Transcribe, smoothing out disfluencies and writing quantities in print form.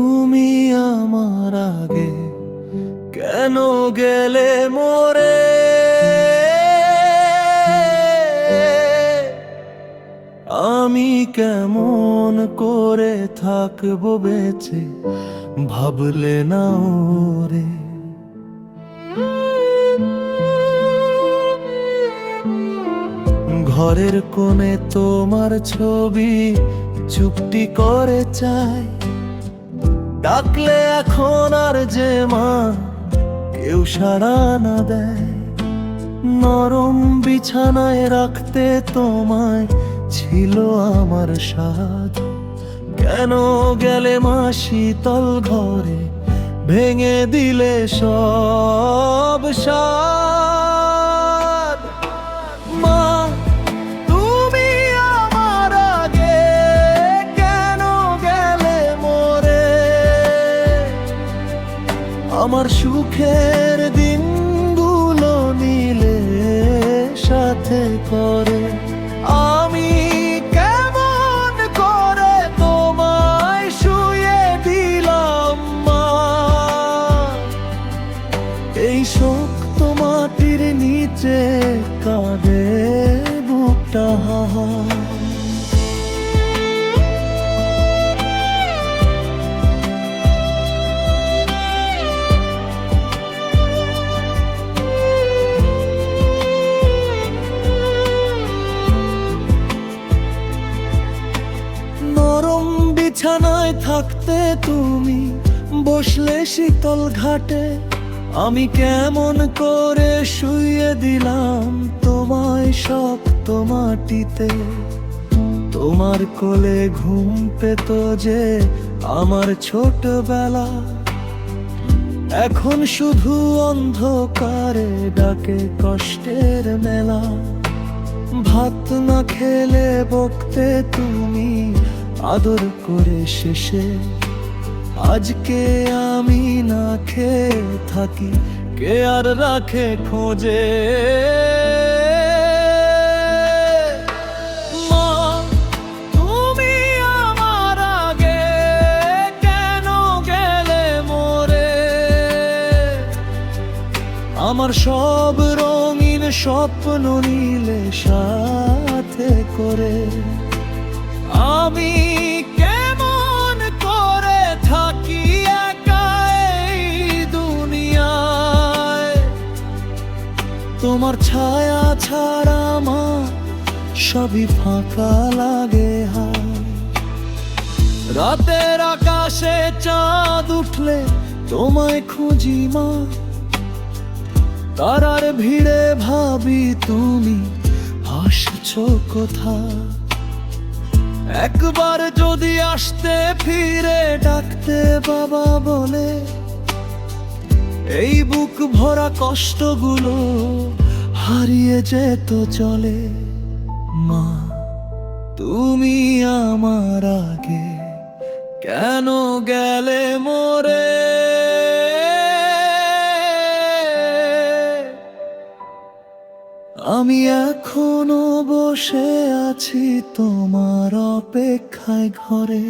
তুমি আমার আগে কেন গেলে মোরে? আমি কেমন করে থাকবো বেঁচে, ভাবলে না ওরে? ঘরের কোণে তোমার ছবি চুপটি করে চাই, ডাকলে এখন আর যে মা কেউ সাড়া না দেয়। নরম বিছানায় রাখতে তোমায় ছিল আমার সাধ, কেন গেলে মা শীতল ঘরে, ভেঙে দিলে সব সাধ। মা তুমি আমার আগে কেন গেলে মোরে? আমার সুখের দিনগুলো নিলে সাথে করে, আমি কেমন করে তোমায় শুয়ে দিলাম মা। এই শক্ত মাটির নিচে কাঁদে বুকটা। নরম বিছানায় থাকতে তুমি বসলে শীতল ঘাটে, আমি কেমন করে শুইয়ে দিলাম তোমায় শক্ত মাটিতে। তোমার কোলে ঘুম পেত যে আমার ছোটবেলা, এখন শুধু অন্ধকারে ডাকে কষ্টের মেলা। ভাত না খেলে বকতে তুমি আদর করে শেষে, আজকে আমি না খেয়ে থাকি কে আর রাখে খোঁজে? মা তুমি আমার আগে কেন গেলে মোরে? আমার সব রঙিন স্বপ্ন নিলে সাথে করে, আমি কেমন করে থাকি একা এই দুনিয়ায়। তোমার ছায়া ছাড়া মা সবই ফাঁকা লাগে হায়। রাতের আকাশে চাঁদ উঠলে তোমায় খুঁজি মা, তারার ভিড়ে ভাবি তুমি হাসছো কোথায়। একবার যদি আসতে ফিরে ডাকতে বাবা বলে, এই বুক ভরা কষ্টগুলো হারিয়ে যেত চলে। মা তুমি আমার আগে কেন গেলে মোরে? আমি এখনো বসে আছি তোমার অপেক্ষায় ঘরে।